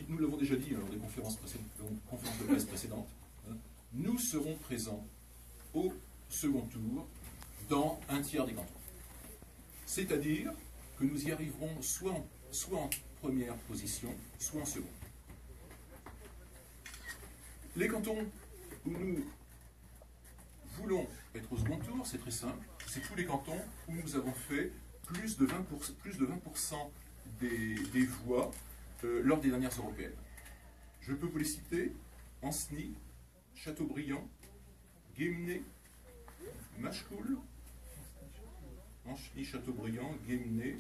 Nous l'avons déjà dit lors des conférences de presse précédentes, hein, nous serons présents au second tour dans un tiers des cantons. C'est-à-dire que nous y arriverons soit en première position, soit en seconde. Les cantons où nous voulons être au second tour, c'est très simple, c'est tous les cantons où nous avons fait plus de 20% des voix lors des dernières européennes. Je peux vous les citer: Ancenis, Châteaubriand, Guémené, Machecoul, Ancenis, Châteaubriand, Guémené,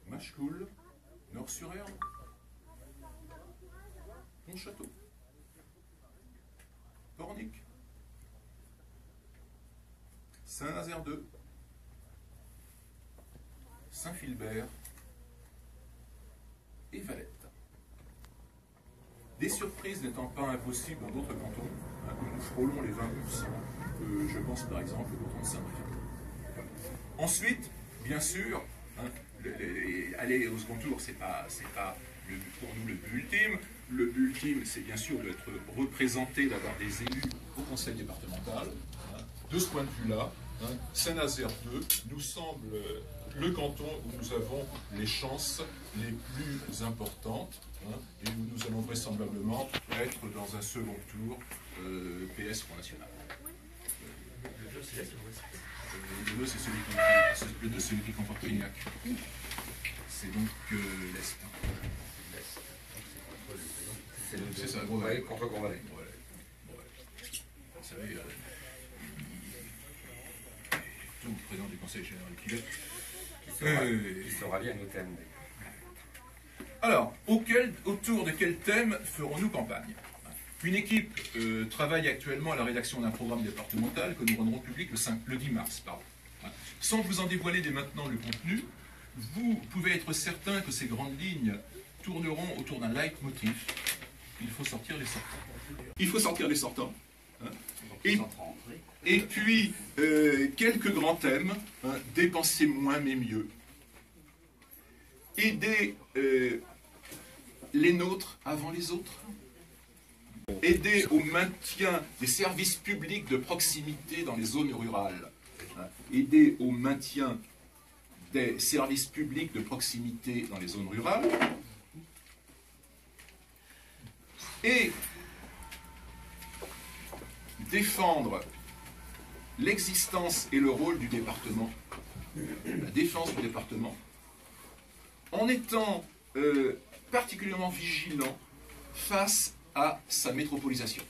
Machecoul, Nord-sur-Erne, Pontchâteau, Pornic, Saint-Nazaire 2, Saint-Philbert et Valette. Des surprises n'étant pas impossibles dans d'autres cantons, hein, nous frôlons les 20%, je pense par exemple au canton de Saint-Brieuc. Ensuite, bien sûr, hein, aller au second tour, c'est pas pour nous le but ultime. Le but ultime, c'est bien sûr d'être représenté, d'avoir des élus au conseil départemental. Hein. De ce point de vue-là, hein, Saint-Nazaire 2 nous semble le canton où nous avons les chances les plus importantes, hein, et où nous allons vraisemblablement être dans un second tour PS Front National. Le 2, c'est celui qui comporte Trignac. C'est donc l'Est. C'est ça, Grosvalet contre Grosvalet. Vous savez, tout le président du Conseil général qu'il est. Qui sera bien nos thèmes. Alors, autour de quel thème ferons-nous campagne? Une équipe travaille actuellement à la rédaction d'un programme départemental que nous rendrons public le 10 mars. Sans vous en dévoiler dès maintenant le contenu, vous pouvez être certain que ces grandes lignes tourneront autour d'un leitmotiv: il faut sortir les sortants. Il faut sortir les sortants. Hein, et puis, quelques grands thèmes: hein, dépenser moins mais mieux, aider les nôtres avant les autres, aider au maintien des services publics de proximité dans les zones rurales, hein, aider au maintien des services publics de proximité dans les zones rurales, et défendre l'existence et le rôle du département, la défense du département, en étant particulièrement vigilant face à sa métropolisation.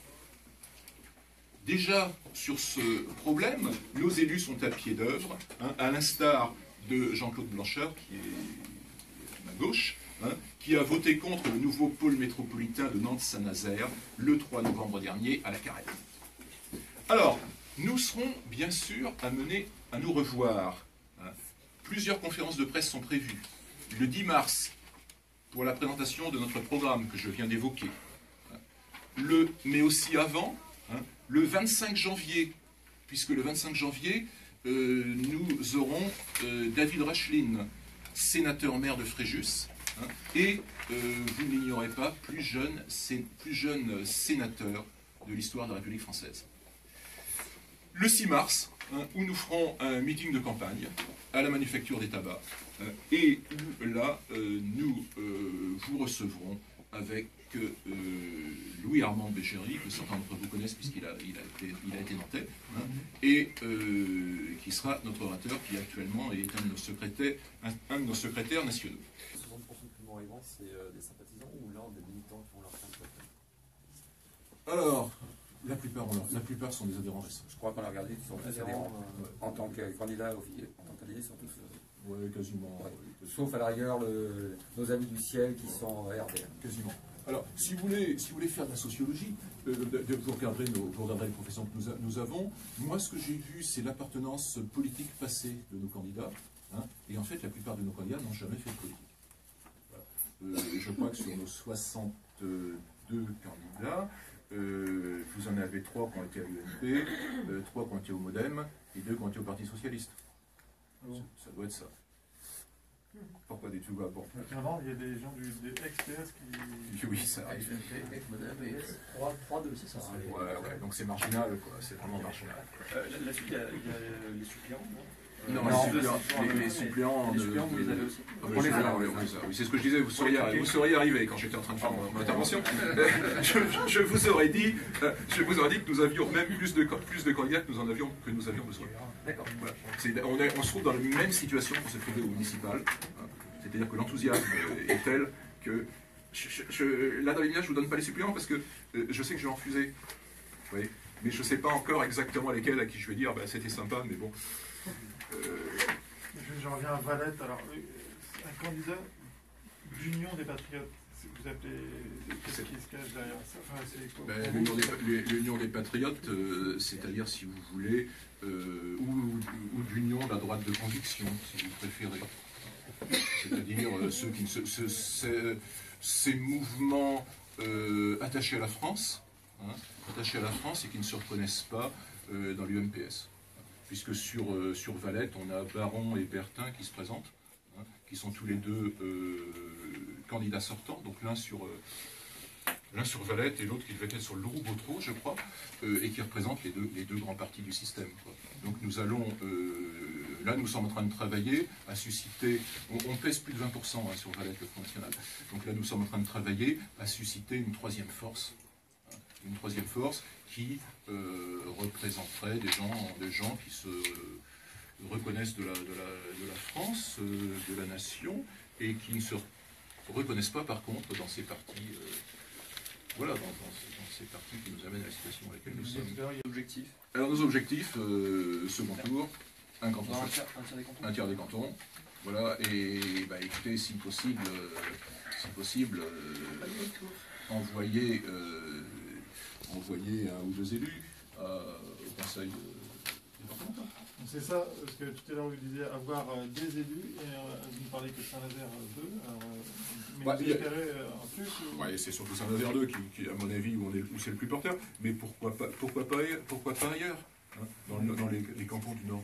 Déjà, sur ce problème, nos élus sont à pied d'œuvre, hein, à l'instar de Jean-Claude Blanchard, qui est à ma gauche, hein, qui a voté contre le nouveau pôle métropolitain de Nantes-Saint-Nazaire le 3 novembre dernier à la Carène. Alors, nous serons bien sûr amenés à nous revoir. Hein. Plusieurs conférences de presse sont prévues. Le 10 mars, pour la présentation de notre programme que je viens d'évoquer. Mais aussi avant, hein, le 25 janvier, puisque le 25 janvier, nous aurons David Rachlin, sénateur-maire de Fréjus, hein, et vous n'ignorez pas, plus jeune sénateur de l'histoire de la République française. Le 6 mars, hein, où nous ferons un meeting de campagne à la Manufacture des Tabacs, et où là, nous vous recevrons avec Louis-Armand Béchéry, que certains d'entre vous connaissent puisqu'il a été nantais, hein, et qui sera notre orateur, qui actuellement est un de nos secrétaires nationaux. 60% du plus arrivant, c'est des sympathisants ou là des militants qui ont leur compte? Alors, la plupart sont des adhérents récents. Je crois qu'on a regardé, ils sont tous adhérents en tant que candidat officiel. En tant que candidat, ils sont tous. Oui, quasiment. Ouais. Sauf à la rigueur nos amis du ciel qui sont RDR. Quasiment. Alors, si vous voulez faire de la sociologie, vous regarderez les professions que nous avons. Moi, ce que j'ai vu, c'est l'appartenance politique passée de nos candidats. Hein, et en fait, la plupart de nos candidats n'ont jamais fait de politique. Voilà. Je crois que sur nos 62 candidats, vous en avez 3 qui ont été à l'UMP, 3 qui ont été au MoDem et 2 qui ont été au Parti Socialiste. Ça doit être ça. Pourquoi du tout? Bon. Avant, il y a des gens des ex-PS qui... Oui, ça arrive. 3-2, c'est ça. Ouais, donc c'est marginal, quoi. C'est vraiment marginal. La suite, il y a les suppléants, non? Non, les suppléants, vous les avez aussi? On les a, oui, c'est ce que je disais, vous seriez arrivé quand j'étais en train de faire mon intervention. Je vous aurais dit que nous avions même plus de candidats que nous avions besoin. D'accord. Voilà. On se trouve dans la même situation qu'on s'est trouvé au municipal. C'est-à-dire que l'enthousiasme est tel que... Là, dans les miens, je ne vous donne pas les suppléants parce que je sais que je vais en refuser. Oui. Mais je ne sais pas encore exactement lesquels à qui je vais dire, c'était sympa, mais bon... Je reviens à Valette. Alors, un candidat d'Union des Patriotes, vous appelez. Qu'est-ce qui se cache derrière ça? Enfin, c'est quoi? L'Union des Patriotes, c'est-à-dire, si vous voulez, ou d'union de la droite de conviction, si vous préférez. C'est-à-dire ces mouvements attachés à la France, et qui ne se reconnaissent pas dans l'UMPS. Puisque sur Valette, on a Baron et Bertin qui se présentent, qui sont tous les deux candidats sortants, donc l'un sur Valette et l'autre qui devait être sur le Louroux-Botreau, je crois, et qui représentent les deux grands partis du système, quoi. Donc nous allons, là nous sommes en train de travailler à susciter, on pèse plus de 20% sur Valette, le Front National, donc là nous sommes en train de travailler à susciter une troisième force qui représenterait des gens qui se reconnaissent de la France, de la nation, et qui ne se reconnaissent pas par contre dans ces partis, dans ces partis qui nous amènent à la situation dans laquelle nous sommes. Objectif. Alors nos objectifs, second tour, un canton, un tiers des cantons, voilà, et écoutez, si possible, envoyer un ou deux élus au conseil départemental. C'est ça, parce que tout à l'heure vous disiez avoir des élus, et vous ne parlez que de Saint-Nazaire 2, mais vous espérez en plus ou... Ouais, c'est surtout Saint-Nazaire 2 qui, à mon avis, où c'est le plus porteur, mais pourquoi pas ailleurs, hein, dans les cantons du nord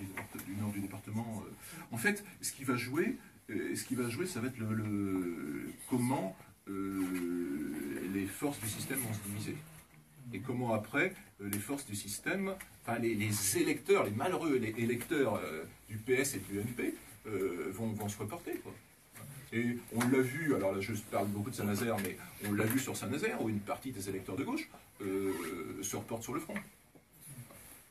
du département. En fait, ce qui va jouer, ça va être comment les forces du système vont se diviser. Et comment après, les forces du système, enfin les électeurs, les malheureux électeurs du PS et de l'UMP vont se reporter, quoi. Et on l'a vu, alors là je parle beaucoup de Saint-Nazaire, mais on l'a vu sur Saint-Nazaire, où une partie des électeurs de gauche se reporte sur le front.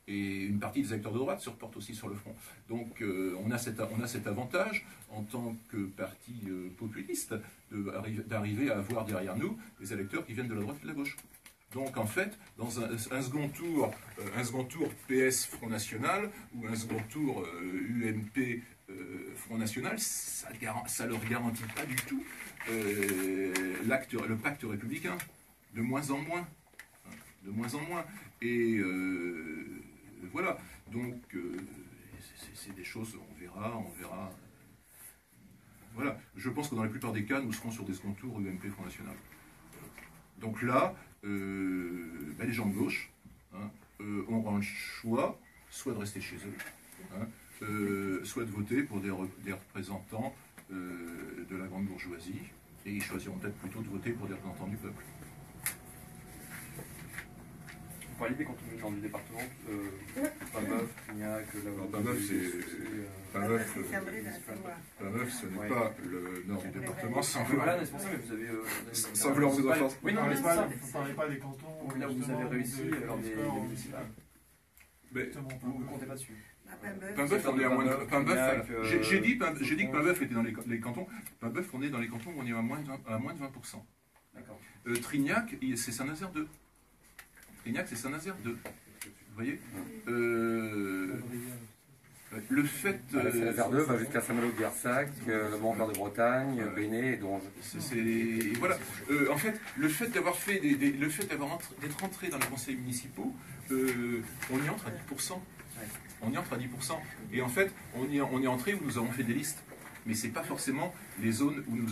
Et une partie des électeurs de droite se reporte aussi sur le front. Donc on a cet avantage, en tant que parti populiste, d'arriver à avoir derrière nous des électeurs qui viennent de la droite et de la gauche. Donc en fait, dans un second tour PS Front National ou un second tour UMP Front National, ça ne leur garantit pas du tout le pacte républicain, de moins en moins. De moins en moins. Et voilà. Donc c'est des choses, on verra. Voilà. Je pense que dans la plupart des cas, nous serons sur des second tours UMP Front National. Donc là, les gens de gauche auront le choix, soit de rester chez eux, soit de voter pour des représentants de la grande bourgeoisie, et ils choisiront peut-être plutôt de voter pour des représentants du peuple. Vous parlez des cantons du nord du département, Paimbœuf, Clignac, Paimbœuf, ce n'est pas le nord du département, sans vouloir. Voilà, c'est pour ça, mais vous avez. Sans vouloir vous offenser. Oui, non, mais vous ne parlez pas des cantons. Là où vous avez réussi lors des municipales. Vous ne comptez pas dessus. Paimbœuf, on est à moins de. Paimbœuf, j'ai dit que Paimbœuf était dans les cantons. Paimbœuf, on est dans les cantons où on est à moins de 20%. D'accord. Trignac, c'est Saint-Nazaire 2. Trignac, c'est Saint-Nazaire 2. Vous voyez le fait. Saint-Nazaire 2 va jusqu'à Saint-Malo-de-Guersac, le Mont-Vert de Bretagne, Béné et Donge. Voilà. En fait, le fait d'avoir d'être entré dans les conseils municipaux, on y entre à 10%. On y entre à 10%. Et en fait, on y est entré où nous avons fait des listes. Mais ce n'est pas forcément les zones où nous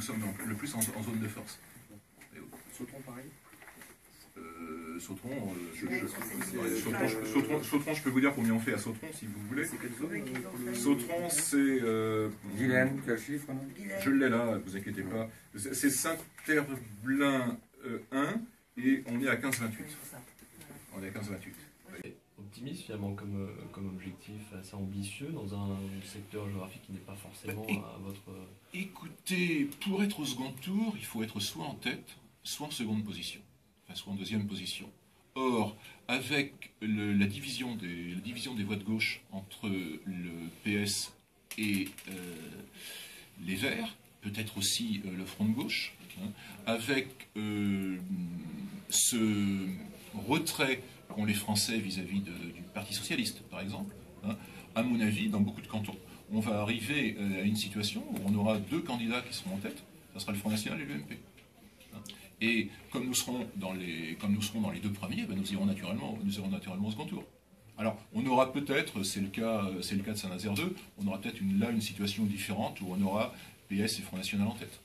sommes le plus en zone de force. Sautron, pareil. Sautron, Sautron, je peux vous dire combien on fait à Sautron, si vous voulez. Sautron, c'est... Guylaine, quel chiffre? Je l'ai là, ne vous inquiétez pas. C'est Saint-Herblain 1, et on est à 15,28. On est à 15,28. Optimiste finalement comme objectif assez ambitieux dans un secteur géographique qui n'est pas forcément à votre... Écoutez, pour être au second tour, il faut être soit en tête, soit en seconde position, enfin soit en deuxième position. Or, avec la division des voix de gauche entre le PS et les Verts, peut-être aussi le Front de gauche, hein, avec ce retrait qu'ont les Français vis-à-vis du Parti socialiste, par exemple, hein, à mon avis, dans beaucoup de cantons, on va arriver à une situation où on aura deux candidats qui seront en tête, ça sera le Front National et l'UMP. Hein. Et comme nous serons dans les deux premiers, ben nous irons naturellement au second tour. Alors, on aura peut-être, c'est le cas de Saint-Nazaire 2, on aura peut-être une situation différente où on aura PS et Front National en tête.